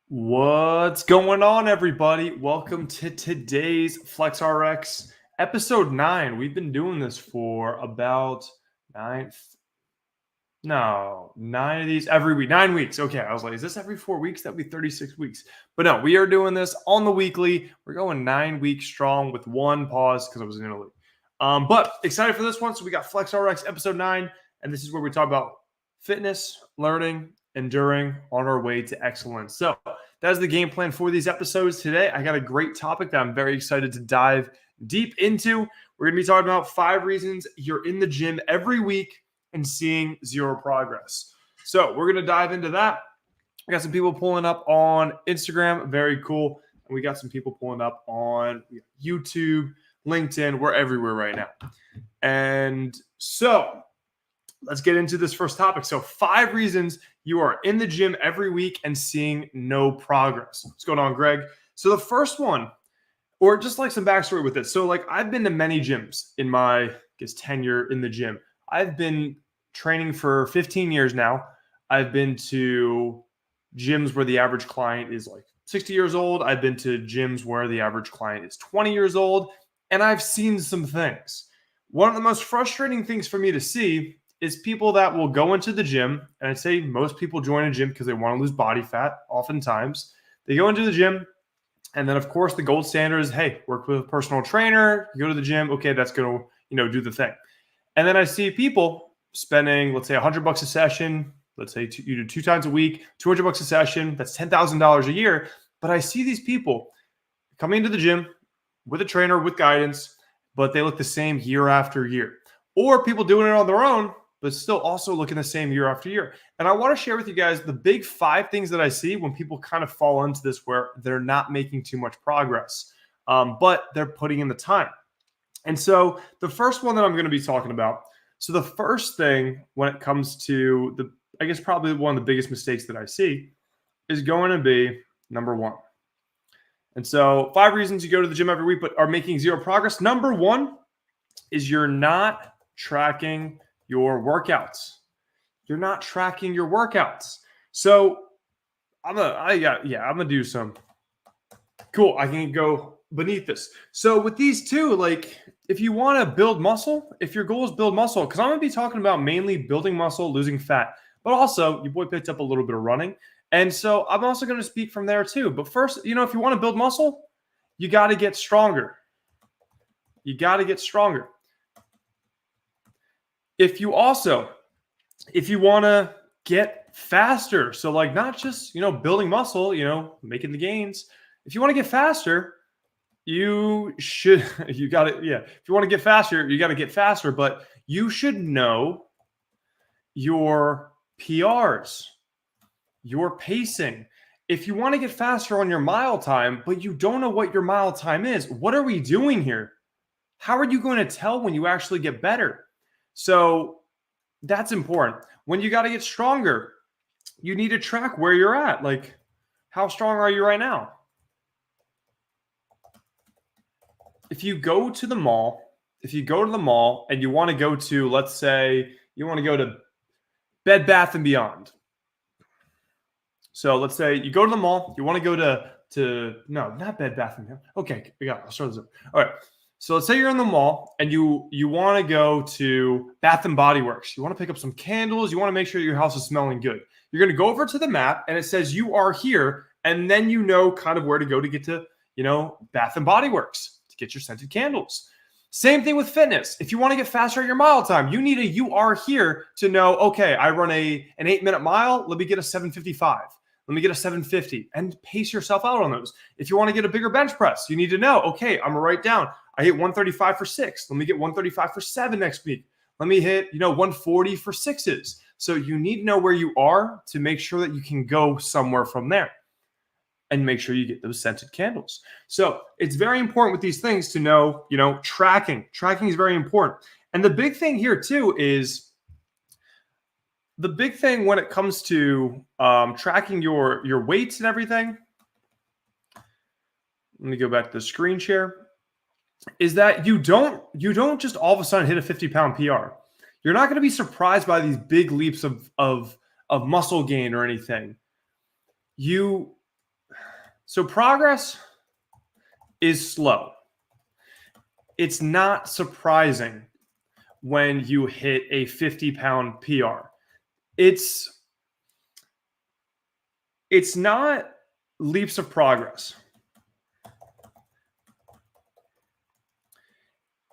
What's going on, everybody? Welcome to today's FlexRx episode 9. We've been doing this for about 9 of these every week. 9 weeks. Okay, I was like, is this every 4 weeks? That'd be 36 weeks. But no, we are doing this on the weekly. We're going 9 weeks strong with one pause because I was in Italy. But excited for this one. So we got FlexRx episode 9, and this is where we talk about fitness, learning, enduring on our way to excellence. So that is the game plan for these episodes today. I got a great topic that I'm very excited to dive deep into. We're going to be talking about 5 reasons you're in the gym every week and seeing zero progress. So we're going to dive into that. I got some people pulling up on Instagram. Very cool. And we got some people pulling up on YouTube, LinkedIn. We're everywhere right now. And so let's get into this first topic. So 5 reasons you are in the gym every week and seeing no progress. What's going on, Greg? So the first one, or just like some backstory with this. So like I've been to many gyms in my tenure in the gym. I've been training for 15 years now. I've been to gyms where the average client is like 60 years old. I've been to gyms where the average client is 20 years old. And I've seen some things. One of the most frustrating things for me to see is people that will go into the gym, and I'd say most people join a gym because they want to lose body fat. Oftentimes, they go into the gym, and then of course the gold standard is, hey, work with a personal trainer. You go to the gym, okay, that's going to do the thing. And then I see people spending, let's say, $100 a session. Let's say you do 2 times a week, $200 a session. That's $10,000 a year. But I see these people coming into the gym with a trainer, with guidance, but they look the same year after year. Or people doing it on their own, but still also looking the same year after year. And I want to share with you guys the big 5 things that I see when people kind of fall into this where they're not making too much progress, but they're putting in the time. And so the first one that I'm going to be talking about, so the first thing when it comes to probably one of the biggest mistakes that I see is going to be number 1. And so 5 reasons you go to the gym every week but are making zero progress. Number 1 is you're not tracking your workouts. You're not tracking your workouts. So I'm gonna do some cool. I can go beneath this. So with these two, like if you want to build muscle, if your goal is build muscle, because I'm gonna be talking about mainly building muscle, losing fat, but also your boy picked up a little bit of running. And so I'm also going to speak from there too. But first, if you want to build muscle, you got to get stronger. You got to get stronger. If you want to get faster, so like not just, building muscle, making the gains. If you want to get faster, if you want to get faster, you got to get faster, but you should know your PRs, your pacing. If you want to get faster on your mile time, but you don't know what your mile time is, what are we doing here? How are you going to tell when you actually get better? So that's important. When you got to get stronger, you need to track where you're at. Like, how strong are you right now? If you go to the mall and you want to go to, let's say, you want to go to Bed Bath & Beyond. So let's say you go to the mall, you want to go no, not Bed Bath & Beyond. Okay, I'll start this up. All right. So let's say you're in the mall and you want to go to Bath & Body Works. You want to pick up some candles. You want to make sure your house is smelling good. You're going to go over to the map and it says you are here. And then you know kind of where to go to get to, Bath & Body Works to get your scented candles. Same thing with fitness. If you want to get faster at your mile time, you need you are here to know, okay, I run an 8-minute mile. Let me get a 7:55. Let me get a 7:50 and pace yourself out on those. If you want to get a bigger bench press, you need to know, okay, I'm going to write down, I hit 135 for 6. Let me get 135 for 7 next week. Let me hit, 140 for 6s. So you need to know where you are to make sure that you can go somewhere from there and make sure you get those scented candles. So it's very important with these things to know, tracking. Tracking is very important. And the big thing here too is the big thing when it comes to tracking your weights and everything. Let me go back to the screen share. Is that you don't just all of a sudden hit a 50-pound PR. You're not going to be surprised by these big leaps of muscle gain or anything. You So progress is slow. It's not surprising when you hit a 50-pound PR. It's not leaps of progress.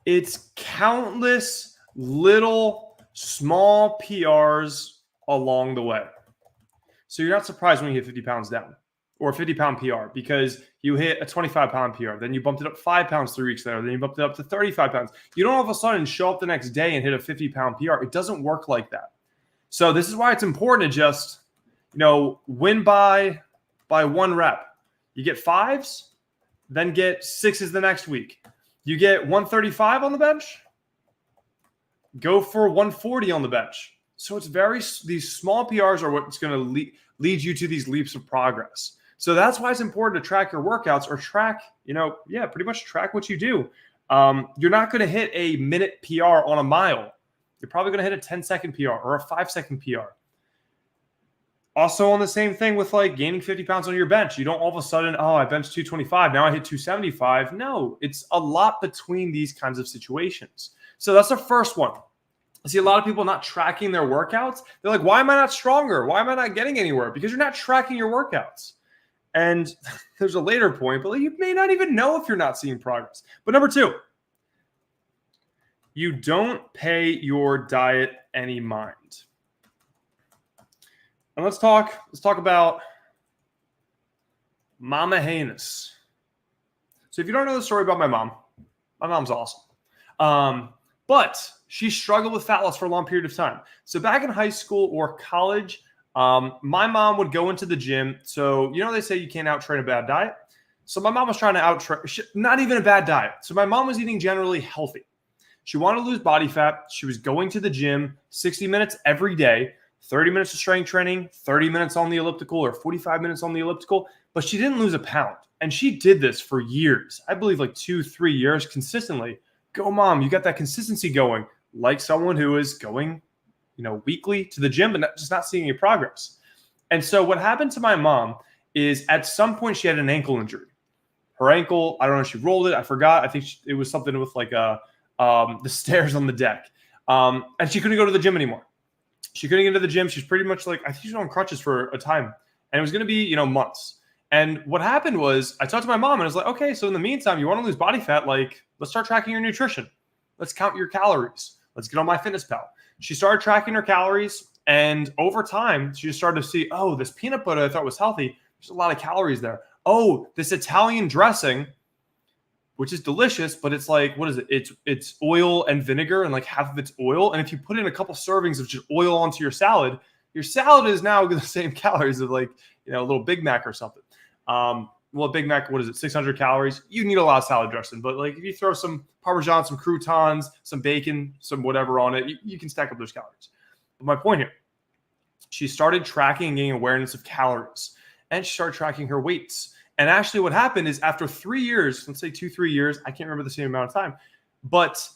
It's countless little small PRs along the way. So you're not surprised when you hit 50 pounds down or a 50-pound PR because you hit a 25-pound PR. Then you bumped it up 5 pounds 3 weeks later. Then you bumped it up to 35 pounds. You don't all of a sudden show up the next day and hit a 50-pound PR. It doesn't work like that. So this is why it's important to just, win by 1 rep. You get 5s, then get 6s the next week. You get 135 on the bench, go for 140 on the bench. So it's these small PRs are what's going to lead you to these leaps of progress. So that's why it's important to track your workouts or track, pretty much track what you do. You're not going to hit a minute PR on a mile. You're probably going to hit a 10-second PR or a 5-second PR. Also on the same thing with like gaining 50 pounds on your bench. You don't all of a sudden, I benched 225. Now I hit 275. No, it's a lot between these kinds of situations. So that's the first one. I see a lot of people not tracking their workouts. They're like, why am I not stronger? Why am I not getting anywhere? Because you're not tracking your workouts. And there's a later point, but you may not even know if you're not seeing progress. But number 2, you don't pay your diet any mind. And let's talk about Mama Hejnas. So if you don't know the story about my mom's awesome. But she struggled with fat loss for a long period of time. So back in high school or college, my mom would go into the gym. So, they say you can't out-train a bad diet. So my mom was trying to out-train, not even a bad diet. So my mom was eating generally healthy. She wanted to lose body fat. She was going to the gym 60 minutes every day. 30 minutes of strength training, 30 minutes on the elliptical or 45 minutes on the elliptical, but she didn't lose a pound. And she did this for years. I believe like 2-3 years consistently. Go, Mom, you got that consistency going like someone who is going, weekly to the gym, but just not seeing any progress. And so what happened to my mom is at some point she had an ankle injury. Her ankle, I don't know if she rolled it. I forgot. I think it was something with like the stairs on the deck. And she couldn't go to the gym anymore. She couldn't get to the gym. She's pretty much I think she was on crutches for a time. And it was going to be, months. And what happened was I talked to my mom and I was like, okay, so in the meantime, you want to lose body fat? Let's start tracking your nutrition. Let's count your calories. Let's get on MyFitnessPal. She started tracking her calories. And over time, she just started to see, this peanut butter I thought was healthy. There's a lot of calories there. This Italian dressing, which is delicious, but it's like, what is it? It's oil and vinegar and like half of it's oil. And if you put in a couple servings of just oil onto your salad is now the same calories of a little Big Mac or something. A Big Mac, what is it? 600 calories. You need a lot of salad dressing, but if you throw some Parmesan, some croutons, some bacon, some whatever on it, you can stack up those calories. But my point here, she started tracking and getting awareness of calories and she started tracking her weights. And actually what happened is after 3 years, let's say 2-3 years, I can't remember the same amount of time, but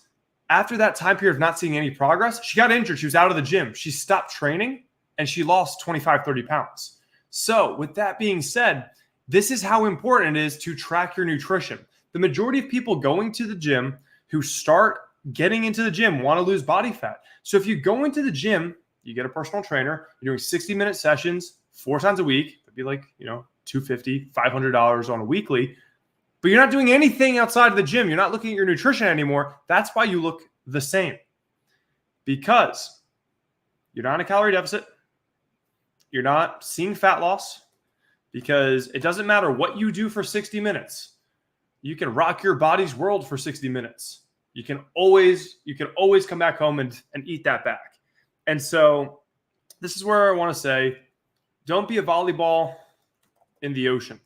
after that time period of not seeing any progress, she got injured. She was out of the gym. She stopped training and she lost 25, 30 pounds. So with that being said, this is how important it is to track your nutrition. The majority of people going to the gym who start getting into the gym want to lose body fat. So if you go into the gym, you get a personal trainer, you're doing 60-minute sessions 4 times a week. It'd be like, $250, $500 on a weekly, but you're not doing anything outside of the gym. You're not looking at your nutrition anymore. That's why you look the same, because you're not in a calorie deficit. You're not seeing fat loss, because it doesn't matter what you do for 60 minutes. You can rock your body's world for 60 minutes. You can always come back home and eat that back. And so this is where I want to say, don't be a volleyball in the ocean.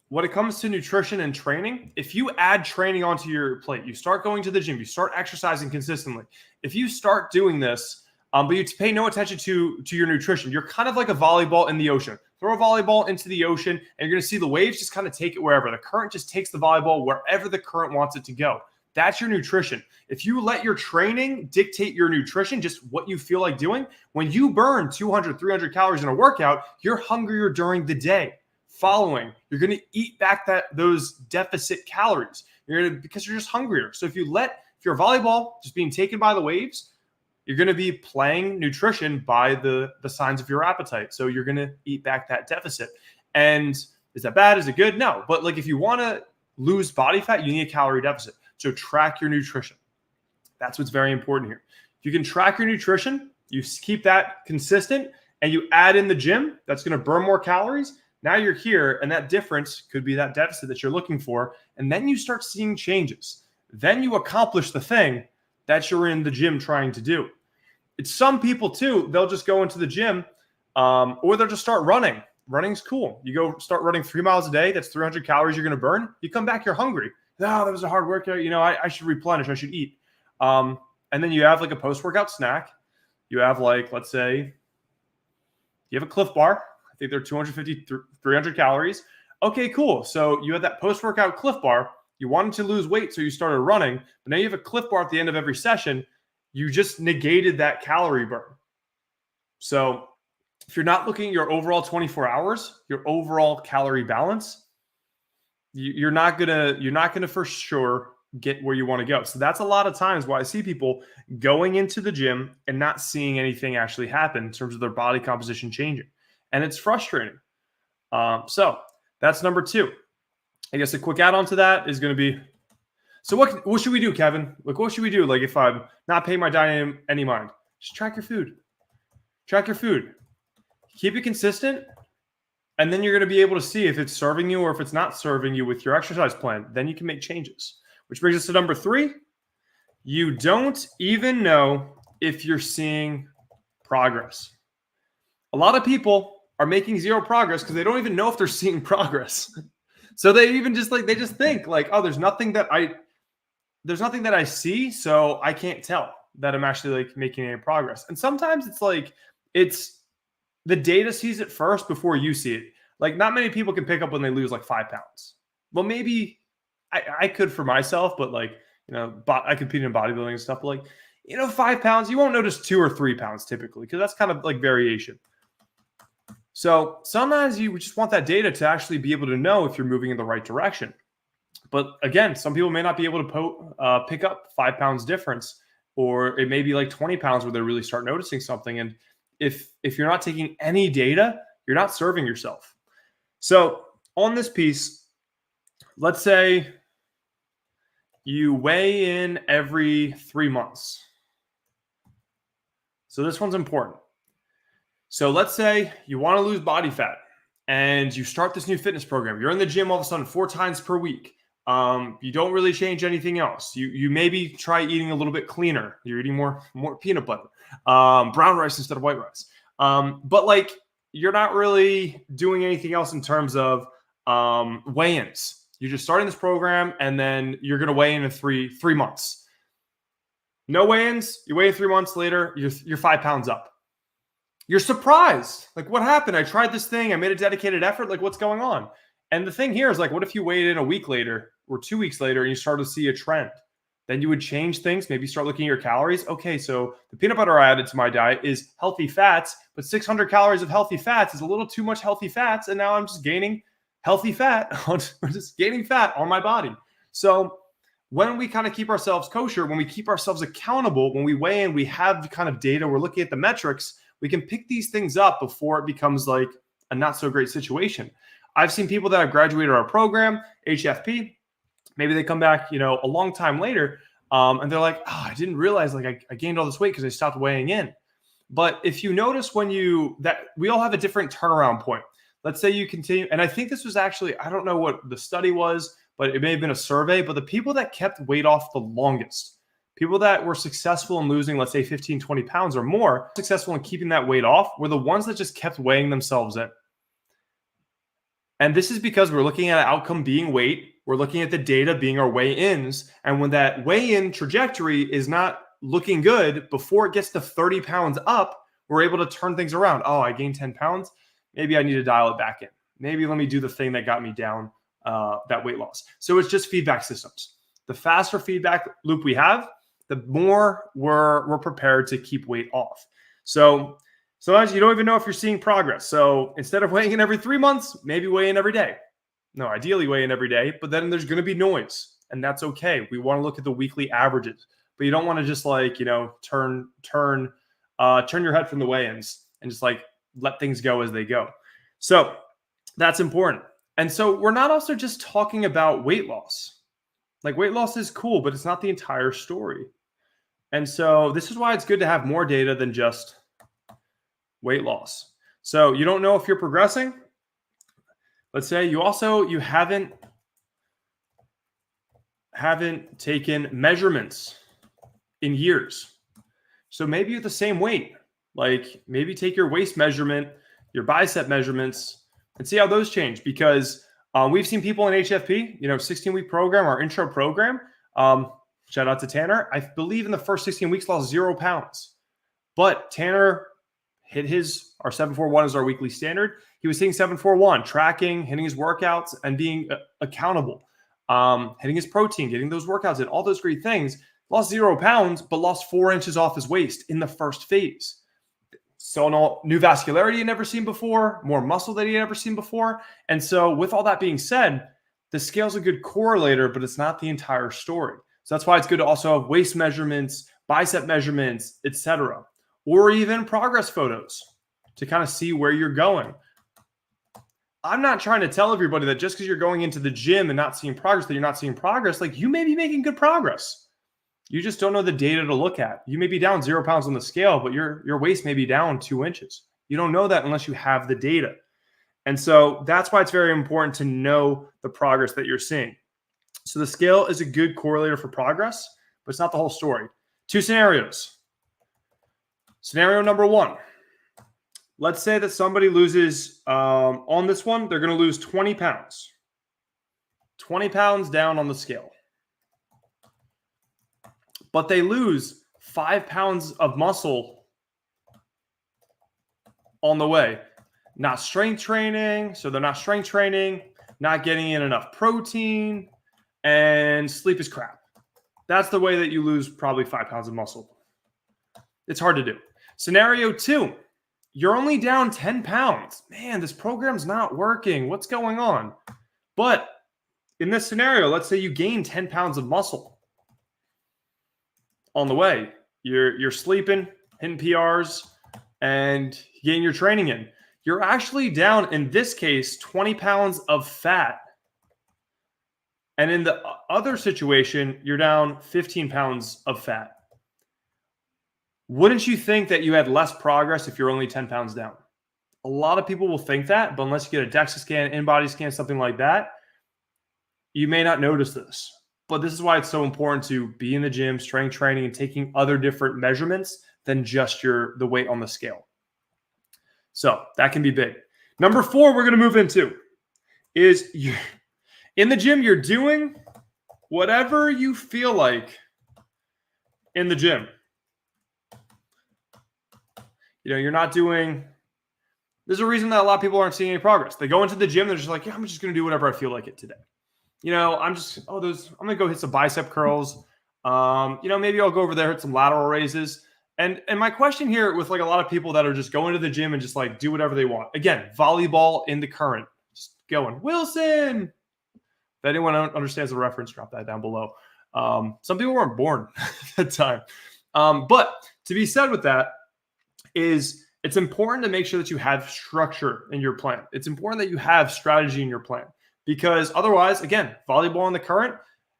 When it comes to nutrition and training, if you add training onto your plate, you start going to the gym, you start exercising consistently. If you start doing this, but you pay no attention to your nutrition, you're kind of like a volleyball in the ocean. Throw a volleyball into the ocean and you're going to see the waves just kind of take it wherever. The current just takes the volleyball wherever the current wants it to go. That's your nutrition. If you let your training dictate your nutrition, just what you feel like doing, when you burn 200, 300 calories in a workout, you're hungrier during the day. Following, you're going to eat back those deficit calories. Because you're just hungrier. So if you're a volleyball just being taken by the waves, you're going to be playing nutrition by the signs of your appetite. So you're going to eat back that deficit. And is that bad? Is it good? No. But like if you want to lose body fat, you need a calorie deficit. So track your nutrition. That's what's very important here. If you can track your nutrition, you keep that consistent, and you add in the gym, that's going to burn more calories. Now you're here, and that difference could be that deficit that you're looking for. And then you start seeing changes. Then you accomplish the thing that you're in the gym trying to do. It's some people too, they'll just go into the gym or they'll just start running. Running's cool. You go start running 3 miles a day. That's 300 calories you're going to burn. You come back, you're hungry. Oh, that was a hard workout. I should replenish. I should eat. And then you have like a post-workout snack. You have like, let's say you have a Cliff Bar. I think they're 250, 300 calories. Okay, cool. So you had that post-workout Cliff Bar. You wanted to lose weight, so you started running. But now you have a Cliff Bar at the end of every session. You just negated that calorie burn. So if you're not looking at your overall 24 hours, your overall calorie balance, you're not gonna for sure get where you want to go. So that's a lot of times why I see people going into the gym and not seeing anything actually happen in terms of their body composition changing. And it's frustrating. So that's number 2. I guess a quick add-on to that is going to be, so what should we do, Kevin? Like, what should we do? Like, if I'm not paying my diet any mind, just track your food. Track your food. Keep it consistent, and then you're going to be able to see if it's serving you or if it's not serving you with your exercise plan. Then you can make changes. Which brings us to number 3. You don't even know if you're seeing progress. A lot of people are making zero progress because they don't even know if they're seeing progress. So they even just think like, oh, there's nothing that I see, so I can't tell that I'm actually like making any progress. And sometimes it's like it's the data sees it first before you see it. Like not many people can pick up when they lose like 5 pounds. Well, maybe I could for myself, but like, I compete in bodybuilding and stuff. But like, 5 pounds, you won't notice 2 or 3 pounds typically because that's kind of like variation. So sometimes you just want that data to actually be able to know if you're moving in the right direction. But again, some people may not be able to pick up 5 pounds difference, or it may be like 20 pounds where they really start noticing something. And if you're not taking any data, you're not serving yourself. So on this piece, let's say you weigh in every 3 months. So this one's important. So let's say you want to lose body fat and you start this new fitness program. You're in the gym all of a sudden 4 times per week. You don't really change anything else. You maybe try eating a little bit cleaner. You're eating more peanut butter, brown rice instead of white rice. But like you're not really doing anything else in terms of weigh-ins. You're just starting this program and then you're going to weigh in three months. No weigh-ins. You weigh in 3 months later, you're 5 pounds up. You're surprised. Like, what happened? I tried this thing. I made a dedicated effort. Like, what's going on? And the thing here is like, what if you weighed in a week later or 2 weeks later and you start to see a trend? Then you would change things, maybe start looking at your calories. Okay, so the peanut butter I added to my diet is healthy fats, but 600 calories of healthy fats is a little too much healthy fats, and now I'm just gaining healthy fat. We're just gaining fat on my body. So when we kind of keep ourselves kosher, when we keep ourselves accountable, when we weigh in, we have the kind of data, we're looking at the metrics, we can pick these things up before it becomes like a not so great situation. I've seen people that have graduated our program, HFP, maybe they come back, a long time later, and they're like, oh, I didn't realize like I gained all this weight because I stopped weighing in. But if you notice that we all have a different turnaround point. Let's say you continue, and I think this was actually, I don't know what the study was, but it may have been a survey, but the people that kept weight off the longest, people that were successful in losing, let's say 15, 20 pounds or more, successful in keeping that weight off, were the ones that just kept weighing themselves in. And this is because we're looking at an outcome being weight. We're looking at the data being our weigh-ins. And when that weigh-in trajectory is not looking good, before it gets to 30 pounds up, we're able to turn things around. Oh, I gained 10 pounds. Maybe I need to dial it back in. Maybe let me do the thing that got me down that weight loss. So it's just feedback systems. The faster feedback loop we have, the more we're prepared to keep weight off. So sometimes you don't even know if you're seeing progress. So instead of weighing in every 3 months, maybe weigh in every day. No, ideally weigh in every day, but then there's going to be noise, and that's okay. We want to look at the weekly averages, but you don't want to just like, turn your head from the weigh-ins and just like let things go as they go. So that's important. And so we're not also just talking about weight loss. Like weight loss is cool, but it's not the entire story. And so this is why it's good to have more data than just weight loss. So you don't know if you're progressing. Let's say you haven't taken measurements in years. So maybe you're the same weight. Like maybe take your waist measurement, your bicep measurements, and see how those change. Because we've seen people in HFP, 16-week program, our intro program. Shout out to Tanner. I believe in the first 16 weeks lost 0 pounds. But Tanner hit our 741 is our weekly standard. He was hitting 741, tracking, hitting his workouts, and being accountable. Hitting his protein, getting those workouts in, all those great things. Lost 0 pounds, but lost 4 inches off his waist in the first phase. So new vascularity he had never seen before, more muscle that he had never seen before. And so with all that being said, the scale's a good correlator, but it's not the entire story. So that's why it's good to also have waist measurements, bicep measurements, etc., or even progress photos to kind of see where you're going. I'm not trying to tell everybody that just because you're going into the gym and not seeing progress, that you're not seeing progress. Like you may be making good progress. You just don't know the data to look at. You may be down 0 pounds on the scale, but your waist may be down 2 inches. You don't know that unless you have the data. And so that's why it's very important to know the progress that you're seeing. So the scale is a good correlator for progress, but it's not the whole story. 2 scenarios. Scenario number 1. Let's say that somebody loses, on this one, they're going to lose 20 pounds. 20 pounds down on the scale. But they lose 5 pounds of muscle on the way. Not strength training, so they're not strength training, not getting in enough protein, and sleep is crap. That's the way that you lose probably 5 pounds of muscle. It's hard to do. Scenario 2, you're only down 10 pounds. Man, this program's not working. What's going on? But in this scenario, let's say you gain 10 pounds of muscle on the way. You're sleeping, hitting PRs, and getting your training in. You're actually down, in this case, 20 pounds of fat. And in the other situation, you're down 15 pounds of fat. Wouldn't you think that you had less progress if you're only 10 pounds down? A lot of people will think that, but unless you get a DEXA scan, in-body scan, something like that, you may not notice this. But this is why it's so important to be in the gym, strength training, and taking other different measurements than just the weight on the scale. So that can be big. Number 4 we're going to move into is in the gym, you're doing whatever you feel like in the gym. You're not doing, there's a reason that a lot of people aren't seeing any progress. They go into the gym, they're just like, yeah, I'm just going to do whatever I feel like it today. I'm going to go hit some bicep curls. Maybe I'll go over there, hit some lateral raises. And my question here with like a lot of people that are just going to the gym and just like do whatever they want. Again, volleyball in the current, just going, Wilson. If anyone understands the reference, drop that down below. Some people weren't born at that time. But to be said with that, it's important to make sure that you have structure in your plan. It's important that you have strategy in your plan, because otherwise, again, volleyball in the current,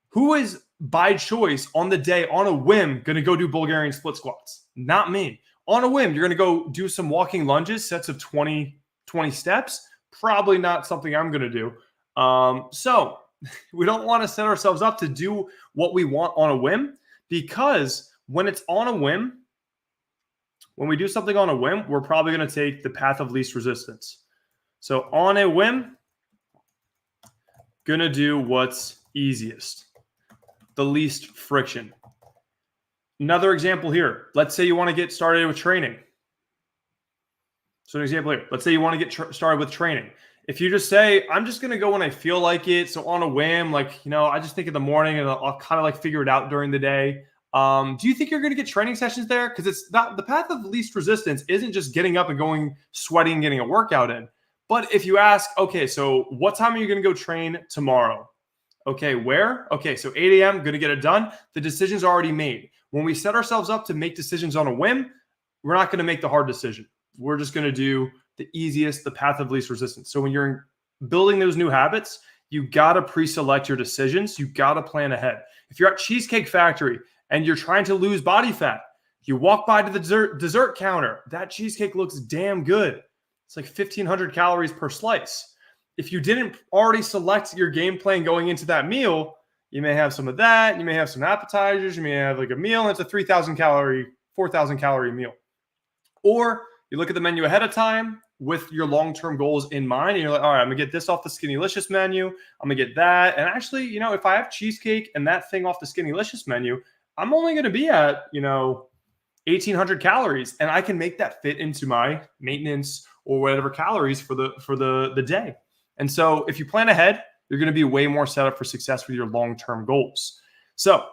who is by choice on the day, on a whim, going to go do Bulgarian split squats? Not me. On a whim, you're going to go do some walking lunges, sets of 20 steps. Probably not something I'm going to do. So we don't want to set ourselves up to do what we want on a whim, because when it's on a whim, when we do something on a whim, we're probably going to take the path of least resistance. So on a whim, going to do what's easiest, the least friction. Another example here. Let's say you want to get started with training. So an example here. Let's say you want to get started with training. If you just say, I'm just going to go when I feel like it. So on a whim, like, I just think in the morning and I'll kind of like figure it out during the day. Do you think you're going to get training sessions there? Because it's not the path of least resistance isn't just getting up and going sweating and getting a workout in. But if you ask, okay, so what time are you going to go train tomorrow? Okay, where? Okay, so 8 a.m., going to get it done. The decision's already made. When we set ourselves up to make decisions on a whim, we're not going to make the hard decision. We're just going to do the easiest, the path of least resistance. So when you're building those new habits, you got to pre-select your decisions. You got to plan ahead. If you're at Cheesecake Factory and you're trying to lose body fat, you walk by to the dessert counter. That cheesecake looks damn good. It's like 1,500 calories per slice. If you didn't already select your game plan going into that meal, you may have some of that. You may have some appetizers. You may have like a meal. And it's a 3,000 calorie, 4,000 calorie meal. Or you look at the menu ahead of time with your long-term goals in mind. And you're like, all right, I'm going to get this off the Skinnylicious menu. I'm going to get that. And actually, if I have cheesecake and that thing off the Skinnylicious menu, I'm only going to be at, 1,800 calories. And I can make that fit into my maintenance or whatever calories for the day. And so if you plan ahead, you're going to be way more set up for success with your long-term goals. So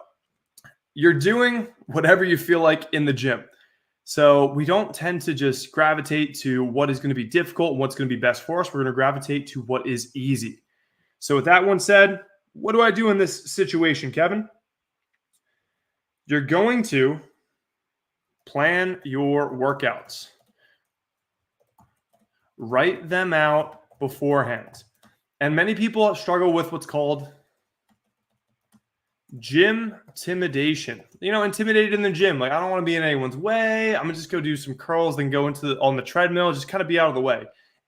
you're doing whatever you feel like in the gym. So we don't tend to just gravitate to what is going to be difficult and what's going to be best for us. We're going to gravitate to what is easy. So with that one said, what do I do in this situation, Kevin? You're going to plan your workouts. Write them out beforehand. And many people struggle with what's called gym intimidation. Intimidated in the gym. Like, I don't want to be in anyone's way. I'm going to just go do some curls, then go on the treadmill, just kind of be out of the way.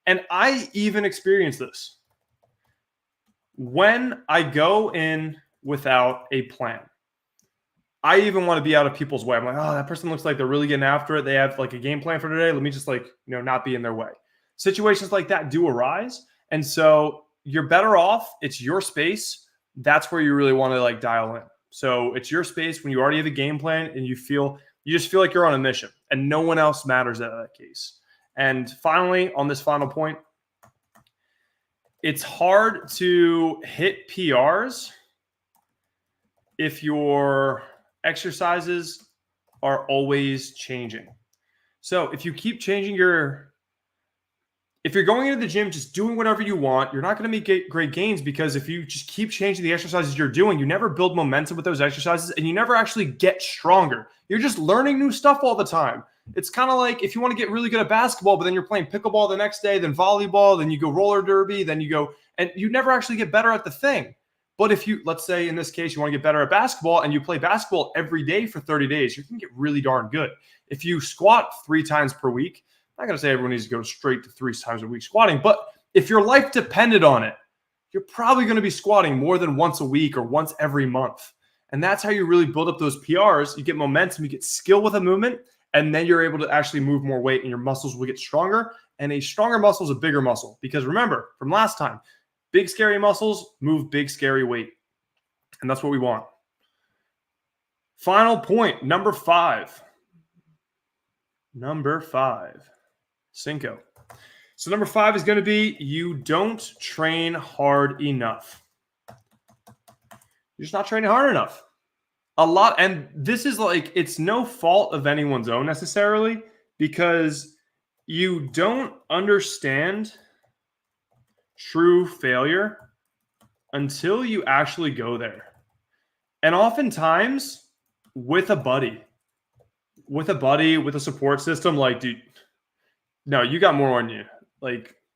And I even experienced this. When I go in without a plan, I even want to be out of people's way. I'm like, oh, that person looks like they're really getting after it. They have like a game plan for today. Let me just not be in their way. Situations like that do arise. And so you're better off. It's your space. That's where you really want to dial in. So it's your space when you already have a game plan and you just feel like you're on a mission and no one else matters in that case. And finally, on this final point, it's hard to hit PRs if your exercises are always changing. So if you keep changing if you're going into the gym just doing whatever you want, you're not going to make great gains, because if you just keep changing the exercises you're doing, you never build momentum with those exercises and you never actually get stronger. You're just learning new stuff all the time. It's kind of like if you want to get really good at basketball, but then you're playing pickleball the next day, then volleyball, then you go roller derby, then you go, and you never actually get better at the thing. But if you, let's say in this case, you want to get better at basketball and you play basketball every day for 30 days, you can get really darn good. If you squat 3 times per week, I'm not going to say everyone needs to go straight to 3 times a week squatting, but if your life depended on it, you're probably going to be squatting more than once a week or once every month. And that's how you really build up those PRs. You get momentum, you get skill with a movement, and then you're able to actually move more weight and your muscles will get stronger. And a stronger muscle is a bigger muscle, because remember from last time, big scary muscles move big scary weight. And that's what we want. Final point, number 5. Cinco. So number 5 is going to be, you don't train hard enough. You're just not training hard enough. And this is it's no fault of anyone's own necessarily, because you don't understand true failure until you actually go there. And oftentimes with a buddy, with a support system, dude, no, you got more on you.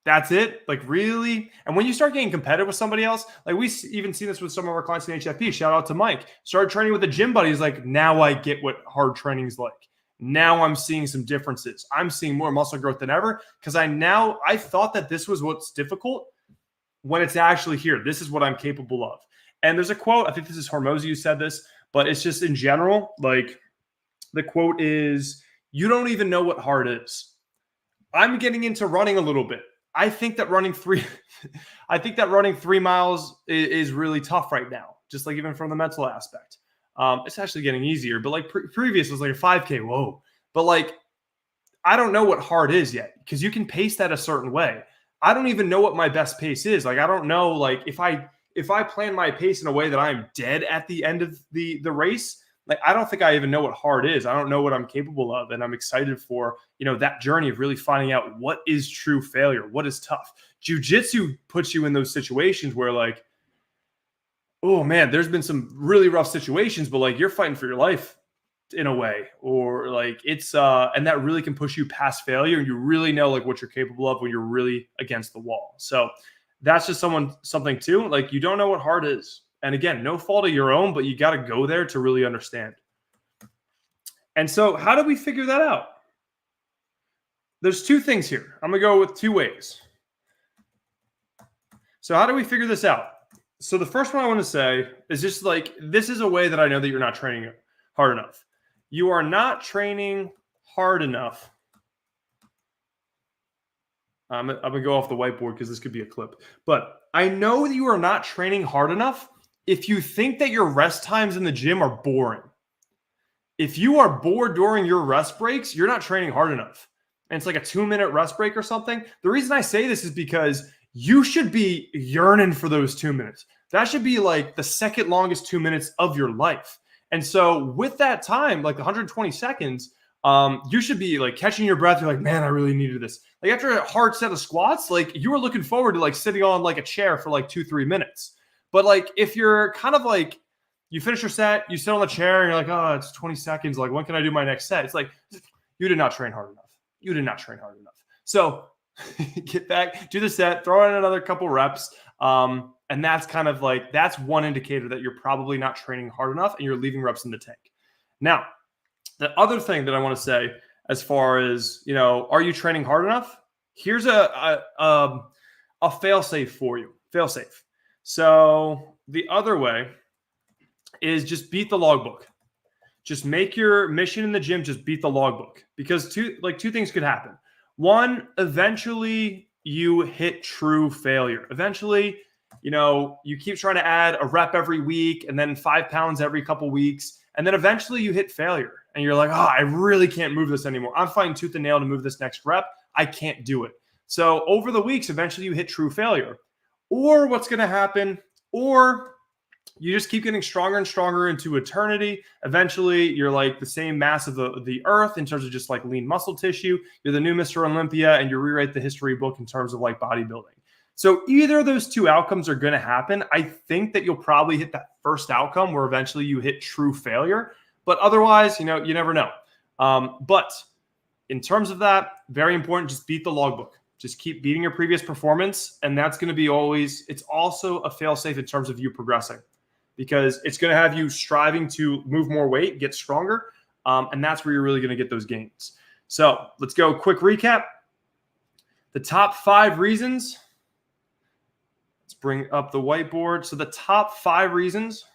That's it. Really? And when you start getting competitive with somebody else, we even seen this with some of our clients in HFP. Shout out to Mike. Started training with a gym buddy. He's like, now I get what hard training is like. Now I'm seeing some differences. I'm seeing more muscle growth than ever, because I thought that this was what's difficult when it's actually here. This is what I'm capable of. And there's a quote, I think this is Hormozy who said this, but it's just in general, the quote is, you don't even know what hard is. I'm getting into running a little bit. I think that running 3 miles is really tough right now, just even from the mental aspect. It's actually getting easier, but previous was a 5K. Whoa. But I don't know what hard is yet, because you can pace that a certain way. I don't even know what my best pace is. Like, I don't know, like if I plan my pace in a way that I'm dead at the end of the race, like I don't think I even know what hard is. I don't know what I'm capable of. And I'm excited for, that journey of really finding out what is true failure, what is tough. Jiu-jitsu puts you in those situations where like, oh man, there's been some really rough situations, but like you're fighting for your life in a way, or like it's and that really can push you past failure, and you really know like what you're capable of when you're really against the wall. So that's just something too. Like you don't know what hard is. And again, no fault of your own, but you got to go there to really understand. And so how do we figure that out? There's two things here. I'm going to go with two ways. So how do we figure this out? So the first one I want to say is just like, this is a way that I know that you're not training hard enough. You are not training hard enough. I'm going to go off the whiteboard because this could be a clip. But I know that you are not training hard enough if you think that your rest times in the gym are boring. If you are bored during your rest breaks, you're not training hard enough. And it's like a 2-minute rest break or something. The reason I say this is because you should be yearning for those 2 minutes. That should be like the second longest 2 minutes of your life. And so with that time, like 120 seconds, you should be like catching your breath. You're like, man, I really needed this. Like after a hard set of squats, like you were looking forward to like sitting on like a chair for like 2-3 minutes. But like if you're kind of like, you finish your set, you sit on the chair, and you're like, oh, it's 20 seconds. Like, when can I do my next set? It's like, you did not train hard enough. You did not train hard enough. So get back, do the set, throw in another couple reps. And that's kind of like, that's one indicator that you're probably not training hard enough and you're leaving reps in the tank. Now, the other thing that I want to say as far as, are you training hard enough? Here's a fail-safe for you. Fail-safe. So the other way is just beat the logbook. Just make your mission in the gym, just beat the logbook. Because two things could happen. One, eventually you hit true failure. Eventually, you keep trying to add a rep every week and then 5 pounds every couple weeks. And then eventually you hit failure and you're like, oh, I really can't move this anymore. I'm fighting tooth and nail to move this next rep. I can't do it. So over the weeks, eventually you hit true failure. Or what's going to happen, or you just keep getting stronger and stronger into eternity. Eventually, you're like the same mass of the earth in terms of just like lean muscle tissue. You're the new Mr. Olympia, and you rewrite the history book in terms of like bodybuilding. So either of those two outcomes are going to happen. I think that you'll probably hit that first outcome where eventually you hit true failure. But otherwise, you never know. But in terms of that, very important, just beat the logbook. Just keep beating your previous performance. And that's going to be always, it's also a fail-safe in terms of you progressing, because it's going to have you striving to move more weight, get stronger. And that's where you're really going to get those gains. So let's go quick recap. The top 5 reasons. Let's bring up the whiteboard. So the top 5 reasons,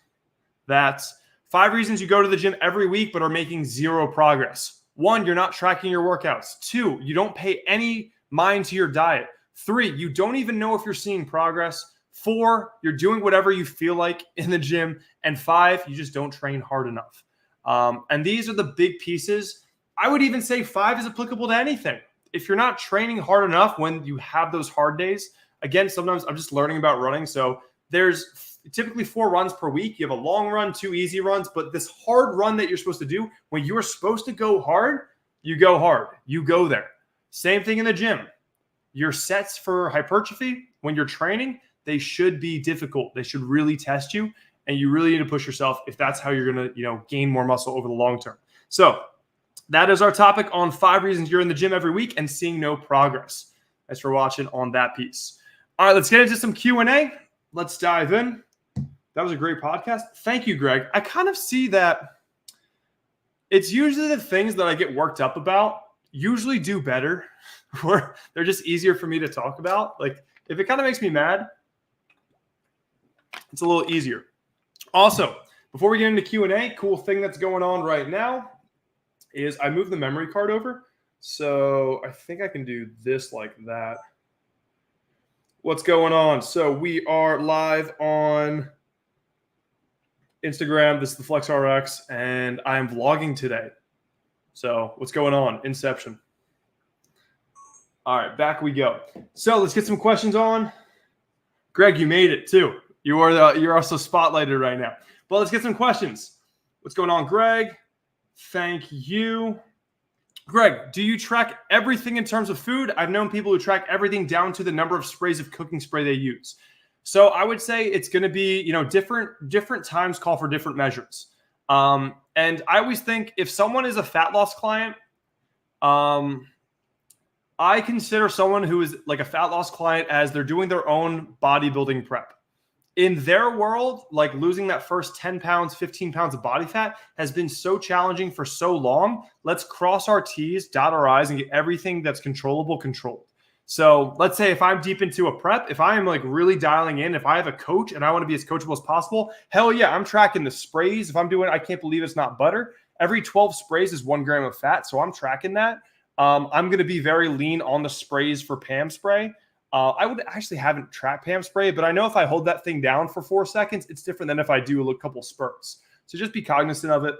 that's 5 reasons you go to the gym every week but are making zero progress. 1, you're not tracking your workouts. 2, you don't pay any mind to your diet. 3, you don't even know if you're seeing progress. 4, you're doing whatever you feel like in the gym. And 5, you just don't train hard enough. And these are the big pieces. I would even say 5 is applicable to anything. If you're not training hard enough when you have those hard days, again, sometimes I'm just learning about running. So there's typically 4 runs per week. You have a long run, 2 easy runs, but this hard run that you're supposed to do, when you're supposed to go hard, you go hard. You go there. Same thing in the gym. Your sets for hypertrophy, when you're training, they should be difficult. They should really test you, and you really need to push yourself if that's how you're going to, gain more muscle over the long term. So that is our topic on 5 reasons you're in the gym every week and seeing no progress. Thanks for watching on that piece. All right, let's get into some Q&A. Let's dive in. That was a great podcast. Thank you, Greg. I kind of see that it's usually the things that I get worked up about usually do better, or they're just easier for me to talk about. Like if it kind of makes me mad, it's a little easier. Also, before we get into Q&A, cool thing that's going on right now is I moved the memory card over. So I think I can do this like that. What's going on? So we are live on Instagram. This is the FlexRx, and I'm vlogging today. So what's going on? Inception. All right, back we go. So let's get some questions on. Greg, you made it too. You're also spotlighted right now. But let's get some questions. What's going on, Greg? Thank you. Greg, do you track everything in terms of food? I've known people who track everything down to the number of sprays of cooking spray they use. So I would say it's going to be, different times call for different measures. And I always think if someone is a fat loss client, I consider someone who is like a fat loss client as they're doing their own bodybuilding prep. In their world, like losing that first 10 pounds, 15 pounds of body fat has been so challenging for so long. Let's cross our T's, dot our I's, and get everything that's controllable controlled. So let's say if I'm deep into a prep, if I am like really dialing in, if I have a coach and I want to be as coachable as possible, hell yeah, I'm tracking the sprays. If I'm doing, I can't believe it's not butter. Every 12 sprays is 1 gram of fat. So I'm tracking that. I'm going to be very lean on the sprays for Pam spray. I would actually haven't tracked Pam spray, but I know if I hold that thing down for 4 seconds, it's different than if I do a couple spurts. So just be cognizant of it.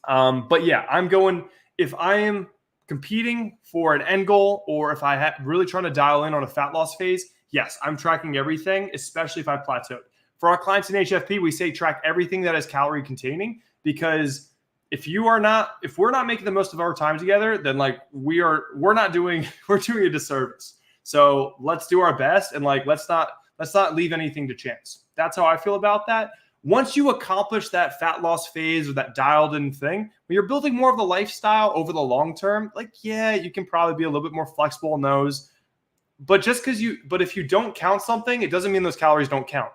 But yeah, I'm going, if I am competing for an end goal, or if I really trying to dial in on a fat loss phase, yes, I'm tracking everything, especially if I've plateaued. For our clients in HFP, we say track everything that is calorie containing, because if we're not making the most of our time together, then like we're doing a disservice. So let's do our best, and like let's not leave anything to chance. That's how I feel about that. Once you accomplish that fat loss phase or that dialed in thing, when you're building more of the lifestyle over the long term, like, yeah, you can probably be a little bit more flexible in those. But if you don't count something, it doesn't mean those calories don't count.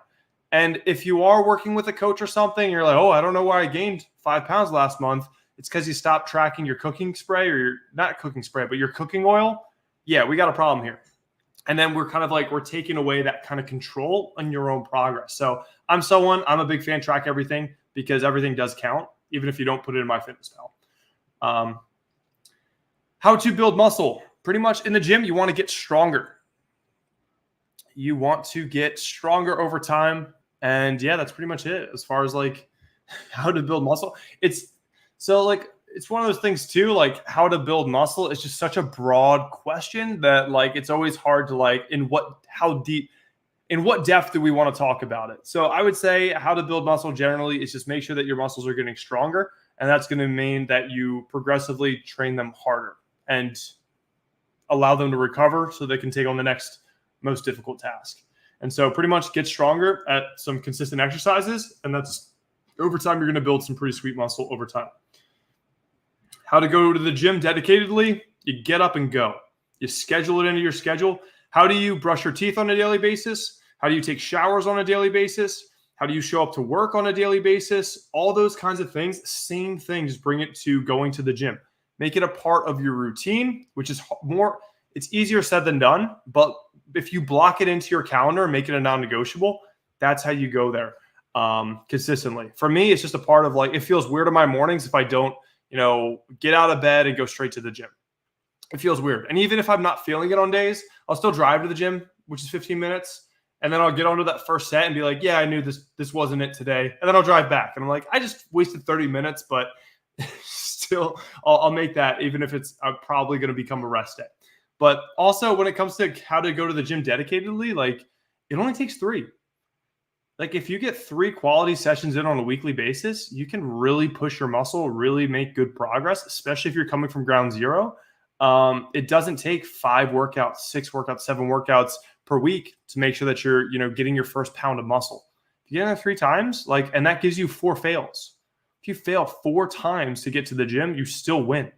And if you are working with a coach or something, you're like, oh, I don't know why I gained 5 pounds last month. It's because you stopped tracking your cooking spray, or not cooking spray, but your cooking oil. Yeah, we got a problem here. And then we're kind of like, we're taking away that kind of control on your own progress. So I'm a big fan, track everything, because everything does count, even if you don't put it in MyFitnessPal. How to build muscle. Pretty much in the gym, you want to get stronger. You want to get stronger over time. And yeah, that's pretty much it as far as like how to build muscle. It's one of those things too, like how to build muscle is just such a broad question that like it's always hard to like in what depth do we want to talk about it. So I would say how to build muscle generally is just make sure that your muscles are getting stronger, and that's going to mean that you progressively train them harder and allow them to recover so they can take on the next most difficult task. And so pretty much get stronger at some consistent exercises, and that's over time you're going to build some pretty sweet muscle over time. How to go to the gym dedicatedly, you get up and go. You schedule it into your schedule. How do you brush your teeth on a daily basis? How do you take showers on a daily basis? How do you show up to work on a daily basis? All those kinds of things, same thing, just bring it to going to the gym. Make it a part of your routine, which is it's easier said than done, but if you block it into your calendar and make it a non-negotiable, that's how you go there consistently. For me, it's just a part of like, it feels weird in my mornings if I don't, get out of bed and go straight to the gym. It feels weird. And even if I'm not feeling it on days, I'll still drive to the gym, which is 15 minutes. And then I'll get onto that first set and be like, yeah, I knew this wasn't it today. And then I'll drive back. And I'm like, I just wasted 30 minutes, but still I'll make that, even if it's probably going to become a rest day. But also when it comes to how to go to the gym dedicatedly, like it only takes 3. Like if you get 3 quality sessions in on a weekly basis, you can really push your muscle, really make good progress, especially if you're coming from ground zero. It doesn't take 5 workouts, 6 workouts, 7 workouts per week to make sure that you're, getting your first pound of muscle. If you get in there 3 times, and that gives you 4 fails. If you fail 4 times to get to the gym, you still win.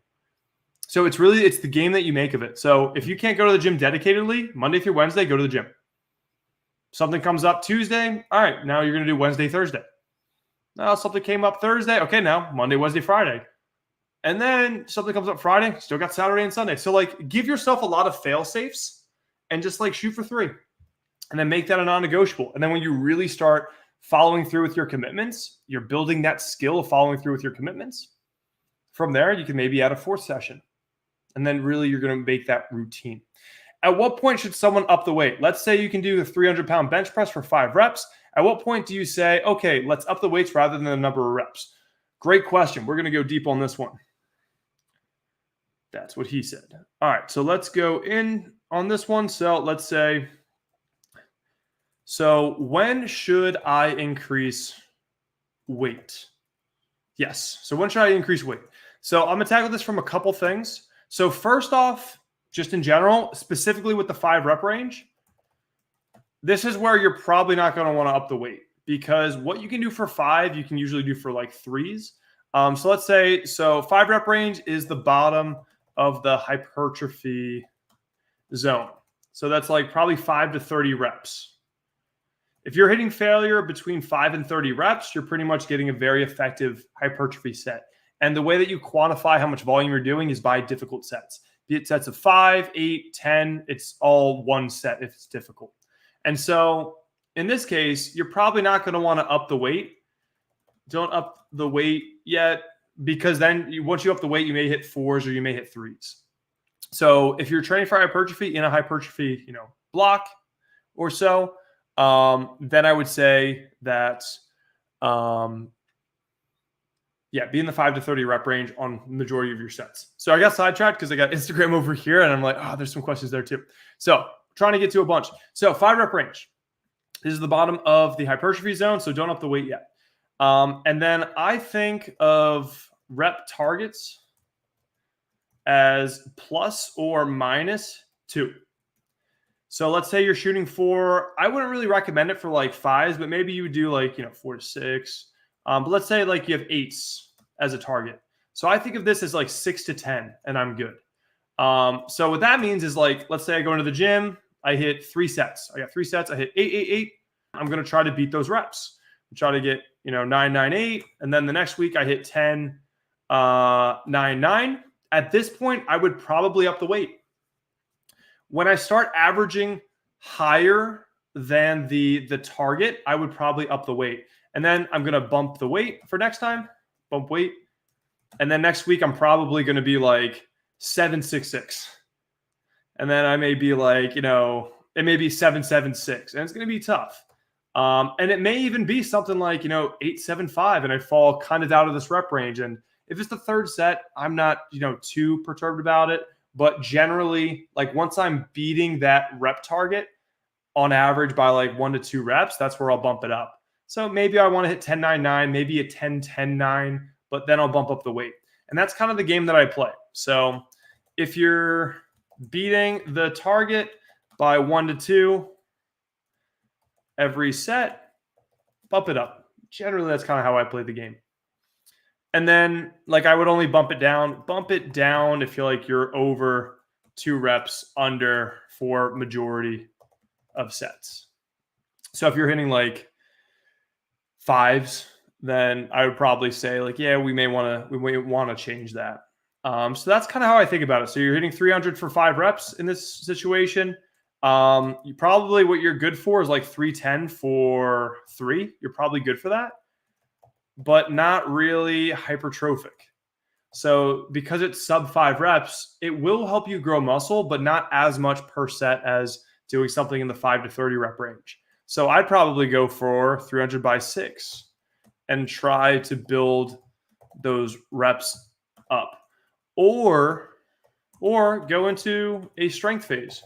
So it's the game that you make of it. So if you can't go to the gym dedicatedly, Monday through Wednesday, go to the gym. Something comes up Tuesday. All right, now you're going to do Wednesday, Thursday. Now something came up Thursday. Okay, now Monday, Wednesday, Friday. And then something comes up Friday. Still got Saturday and Sunday. So give yourself a lot of fail safes and just shoot for 3. And then make that a non-negotiable. And then when you really start following through with your commitments, you're building that skill of following through with your commitments. From there, you can maybe add a 4th session. And then really you're going to make that routine. At what point should someone up the weight? Let's say you can do the 300-pound bench press for 5 reps. At what point do you say, okay, let's up the weights rather than the number of reps? Great question. We're going to go deep on this one. That's what he said. All right, so let's go in on this one. So let's say, so when should I increase weight? Yes. So when should I increase weight? So I'm going to tackle this from a couple things. So first off, just in general, specifically with the 5 rep range, this is where you're probably not going to want to up the weight, because what you can do for 5, you can usually do for like 3s. So let's say, so 5 rep range is the bottom of the hypertrophy zone. So that's like probably 5 to 30 reps. If you're hitting failure between 5 and 30 reps, you're pretty much getting a very effective hypertrophy set. And the way that you quantify how much volume you're doing is by difficult sets. Be it sets of 5, 8, 10, it's all one set if it's difficult. And so in this case, you're probably not going to want to up the weight. Don't up the weight yet, because then once you up the weight, you may hit 4s or you may hit 3s. So if you're training for hypertrophy in a hypertrophy, block or so, then I would say that, be in the 5 to 30 rep range on the majority of your sets. So I got sidetracked because I got Instagram over here, and I'm like, oh, there's some questions there too. So trying to get to a bunch. So 5 rep range. This is the bottom of the hypertrophy zone, so don't up the weight yet. And then I think of rep targets as plus or minus 2. So let's say you're shooting for, I wouldn't really recommend it for like 5s, but maybe you would do like, 4 to 6. But let's say like you have 8s as a target. So I think of this as like 6 to 10, and I'm good. So what that means is, like, let's say I go into the gym, I hit 3 sets. I got 3 sets. I hit 8, 8, 8. I'm going to try to beat those reps. Try to get, 9, 9, 8. And then the next week I hit 10, 9, 9. At this point, I would probably up the weight. When I start averaging higher than the target, I would probably up the weight. And then I'm going to bump the weight for next time, bump weight. And then next week, I'm probably going to be like 7, 6, 6. And then I may be like, it may be 7, 7, 6. And it's going to be tough. And it may even be something like, 8, 7, 5. And I fall kind of out of this rep range. And if it's the 3rd set, I'm not, too perturbed about it. But generally, like, once I'm beating that rep target on average by like 1 to 2 reps, that's where I'll bump it up. So maybe I want to hit 10, 9, 9, maybe a 10, 10, 9, but then I'll bump up the weight. And that's kind of the game that I play. So if you're beating the target by 1 to 2 every set, bump it up. Generally, that's kind of how I play the game. And then, like, I would only bump it down if you're like you're over 2 reps under for majority of sets. So if you're hitting like 5s, then I would probably say like, yeah, we may want to change that. So that's kind of how I think about it. So you're hitting 300 for 5 reps in this situation. You probably, what you're good for is like 310 for 3. You're probably good for that, but not really hypertrophic. So because it's sub 5 reps, it will help you grow muscle, but not as much per set as doing something in the 5 to 30 rep range. So I'd probably go for 300 by 6 and try to build those reps up, or go into a strength phase.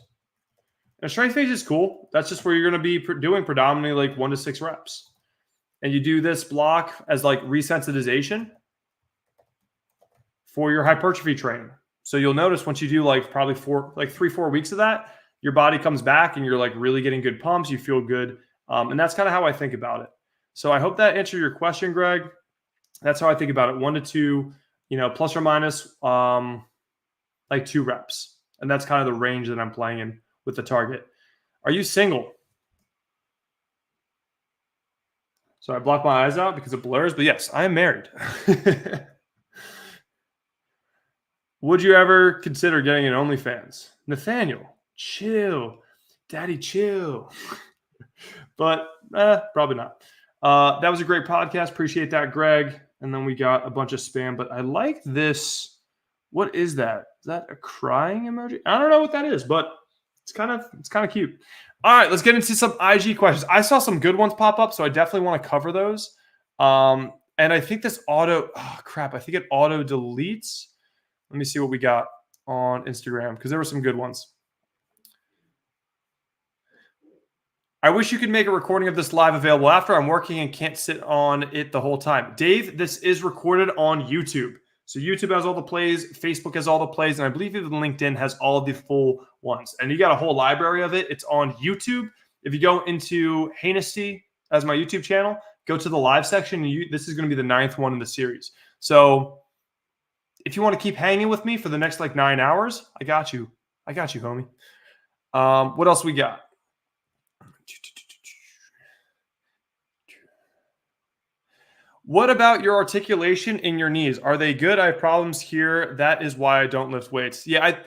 A strength phase is cool. That's just where you're going to be doing predominantly like 1 to 6 reps. And you do this block as like resensitization for your hypertrophy training. So you'll notice once you do like probably 3-4 weeks of that, your body comes back and you're like really getting good pumps. You feel good. And that's kind of how I think about it. So I hope that answered your question, Greg. That's how I think about it. 1 to 2, plus or minus like 2 reps. And that's kind of the range that I'm playing in with the target. Are you single? So I block my eyes out because it blurs, but yes, I am married. Would you ever consider getting an OnlyFans? Nathaniel, chill. Daddy, chill. But probably not. That was a great podcast. Appreciate that, Greg. And then we got a bunch of spam, but I like this. What is that? Is that a crying emoji? I don't know what that is, but it's kind of cute. All right, let's get into some IG questions. I saw some good ones pop up, so I definitely want to cover those. And I think this I think it auto deletes. Let me see what we got on Instagram, because there were some good ones. I wish you could make a recording of this live available after. I'm working and can't sit on it the whole time. Dave, this is recorded on YouTube. So YouTube has all the plays, Facebook has all the plays, and I believe even LinkedIn has all the full ones. And you got a whole library of it. It's on YouTube. If you go into Hejnasty as my YouTube channel, go to the live section. And this is going to be the 9th one in the series. So if you want to keep hanging with me for the next like 9 hours, I got you. I got you, homie. What else we got? What about your articulation in your knees? Are they good? I have problems here. That is why I don't lift weights. Yeah,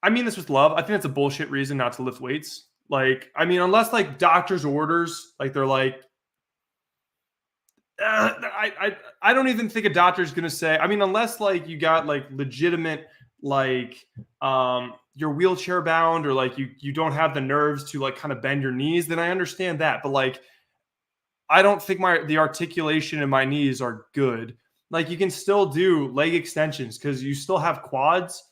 I mean this with love. I think that's a bullshit reason not to lift weights. Like, I mean, unless like doctor's orders, like they're like, I don't even think a doctor's gonna say. I mean, unless like you got like legitimate like you're wheelchair bound or like you don't have the nerves to like kind of bend your knees, then I understand that. But like I don't think the articulation in my knees are good. Like you can still do leg extensions because you still have quads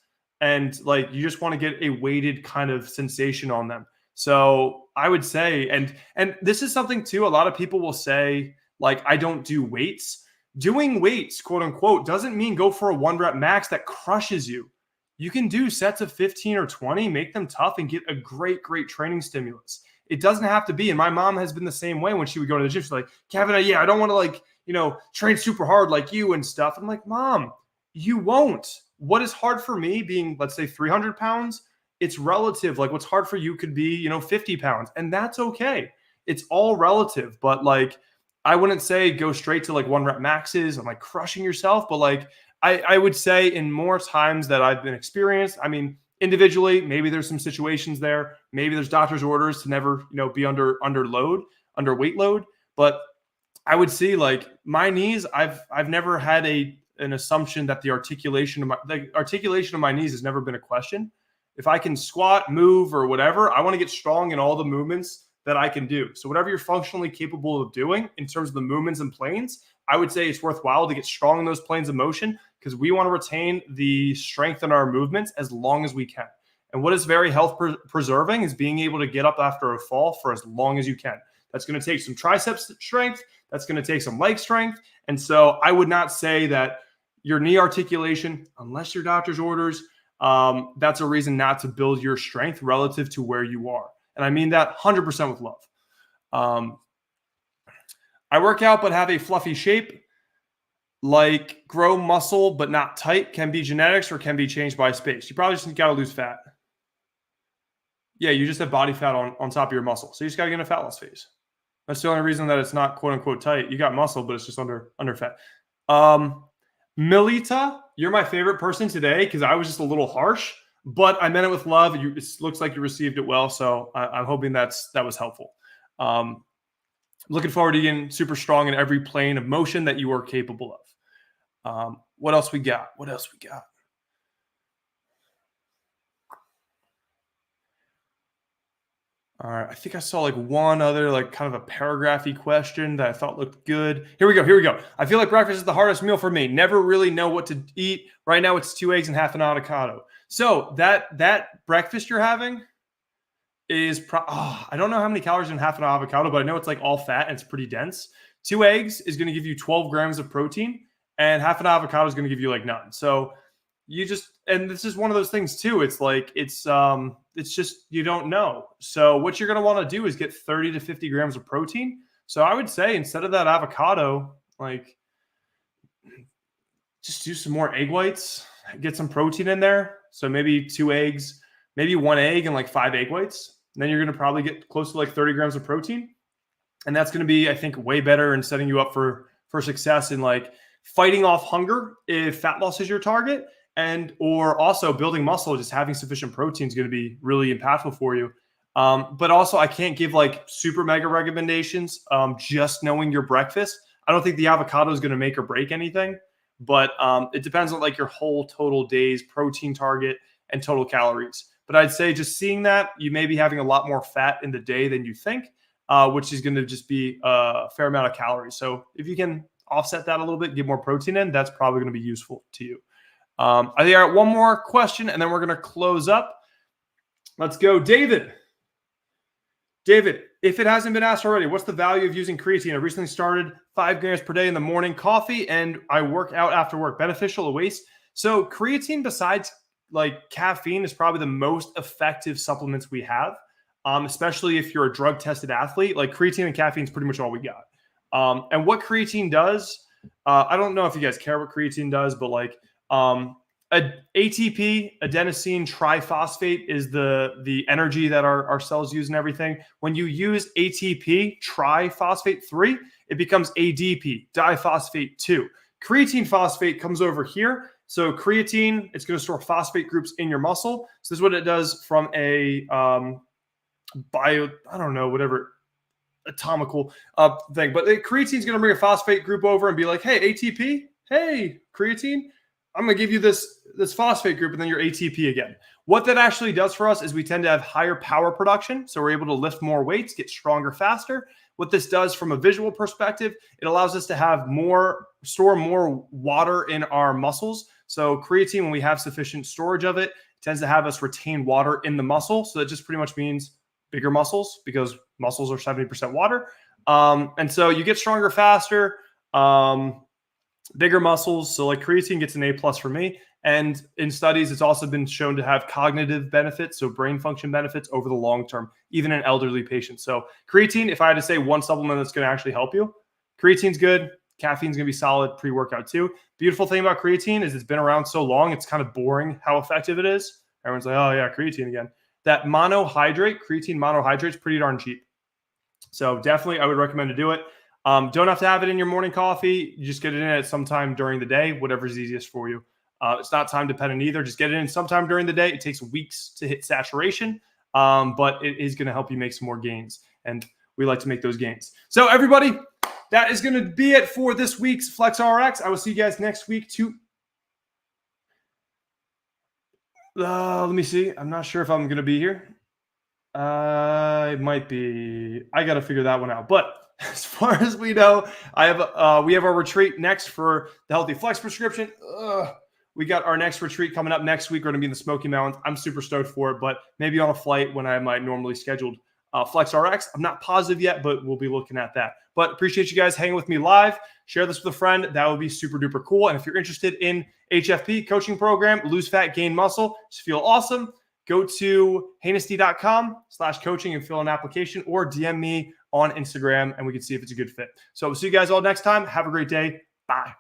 and like you just want to get a weighted kind of sensation on them. So I would say, and this is something too, a lot of people will say, like, I don't do weights. Doing weights, quote unquote, doesn't mean go for a 1 rep max that crushes you. You can do sets of 15 or 20, make them tough and get a great training stimulus. It doesn't have to be. And my mom has been the same way when she would go to the gym. She's like, Kevin, I don't want to like, train super hard like you and stuff. I'm like, Mom, you won't. What is hard for me being, let's say 300 pounds, it's relative. Like what's hard for you could be, 50 pounds and that's okay. It's all relative. But like, I wouldn't say go straight to like 1 rep maxes and like crushing yourself. But like, I would say in more times that I've been experienced, I mean, individually, maybe there's some situations there. Maybe there's doctor's orders to never, be under weight load. But I would see like my knees, I've never had an assumption that the articulation of my knees has never been a question. If I can squat, move, or whatever, I want to get strong in all the movements that I can do. So whatever you're functionally capable of doing in terms of the movements and planes, I would say it's worthwhile to get strong in those planes of motion because we want to retain the strength in our movements as long as we can. And what is very health preserving is being able to get up after a fall for as long as you can. That's going to take some triceps strength. That's going to take some leg strength. And so I would not say that your knee articulation, unless your doctor's orders, that's a reason not to build your strength relative to where you are. And I mean that 100% with love. I work out but have a fluffy shape. Like grow muscle but not tight. Can be genetics or can be changed by space. You probably just got to lose fat. Yeah, you just have body fat on top of your muscle. So you just got to get in a fat loss phase. That's the only reason that it's not quote unquote tight. You got muscle, but it's just under fat. Milita, you're my favorite person today because I was just a little harsh, but I meant it with love. It looks like you received it well. So I'm hoping that was helpful. Looking forward to getting super strong in every plane of motion that you are capable of. What else we got? All right. I think I saw like one other like kind of a paragraphy question that I thought looked good. Here we go. I feel like breakfast is the hardest meal for me. Never really know what to eat. Right now it's 2 eggs and half an avocado. So that breakfast you're having is I don't know how many calories in half an avocado, but I know it's like all fat and it's pretty dense. 2 eggs is going to give you 12 grams of protein and half an avocado is going to give you like none. So and this is one of those things too. It's like, it's just, you don't know. So what you're going to want to do is get 30 to 50 grams of protein. So I would say instead of that avocado, like just do some more egg whites, get some protein in there. So maybe 2 eggs, maybe 1 egg and like 5 egg whites. And then you're going to probably get close to like 30 grams of protein. And that's going to be, I think, way better in setting you up for success in like fighting off hunger if fat loss is your target. Or also building muscle, just having sufficient protein is going to be really impactful for you. But also I can't give like super mega recommendations. Just knowing your breakfast. I don't think the avocado is going to make or break anything, but it depends on like your whole total day's protein target and total calories. But I'd say just seeing that you may be having a lot more fat in the day than you think, which is going to just be a fair amount of calories. So if you can offset that a little bit, get more protein in, that's probably going to be useful to you. I think I got one more question and then we're going to close up. Let's go, David. David, if it hasn't been asked already, what's the value of using creatine? I recently started 5 grams per day in the morning coffee, and I work out after work. Beneficial or waste? So creatine, besides like caffeine, is probably the most effective supplements we have, especially if you're a drug-tested athlete. Like creatine and caffeine is pretty much all we got. And what creatine does, I don't know if you guys care what creatine does, but like ATP, adenosine triphosphate, is the energy that our cells use and everything. When you use ATP triphosphate 3, it becomes ADP, diphosphate 2. Creatine phosphate comes over here. So creatine, it's going to store phosphate groups in your muscle. So this is what it does from a atomical thing. But creatine is going to bring a phosphate group over and be like, hey, ATP, hey, creatine, I'm going to give you this phosphate group and then your ATP again. What that actually does for us is we tend to have higher power production. So we're able to lift more weights, get stronger faster. What this does from a visual perspective, it allows us to have store more water in our muscles. So creatine, when we have sufficient storage of it, tends to have us retain water in the muscle. So that just pretty much means bigger muscles, because muscles are 70% water. And so you get stronger faster, bigger muscles. So like creatine gets an A+ for me. And in studies, it's also been shown to have cognitive benefits, so brain function benefits over the long term, even in elderly patients. So creatine, if I had to say one supplement that's going to actually help you, creatine's good. Caffeine's going to be solid. Pre-workout too. Beautiful thing about creatine is it's been around so long, it's kind of boring how effective it is. Everyone's like, oh yeah, creatine again. That monohydrate, creatine monohydrate, is pretty darn cheap. So definitely I would recommend to do it. Don't have to have it in your morning coffee. You just get it in at some time during the day, whatever's easiest for you. It's not time dependent either. Just get it in sometime during the day. It takes weeks to hit saturation, but it is going to help you make some more gains. And we like to make those gains. So everybody, that is going to be it for this week's Flex RX. I will see you guys next week too. Let me see. I'm not sure if I'm going to be here. It might be. I got to figure that one out. But as far as we know, we have our retreat next for the Healthy Flex prescription. We got our next retreat coming up next week. We're going to be in the Smoky Mountains. I'm super stoked for it, but maybe on a flight when I have my normally scheduled Flex RX. I'm not positive yet, but we'll be looking at that. But appreciate you guys hanging with me live. Share this with a friend. That would be super duper cool. And if you're interested in HFP coaching program, lose fat, gain muscle, just feel awesome, go to Hejnasty.com/coaching and fill an application, or DM me on Instagram and we can see if it's a good fit. So we'll see you guys all next time. Have a great day. Bye.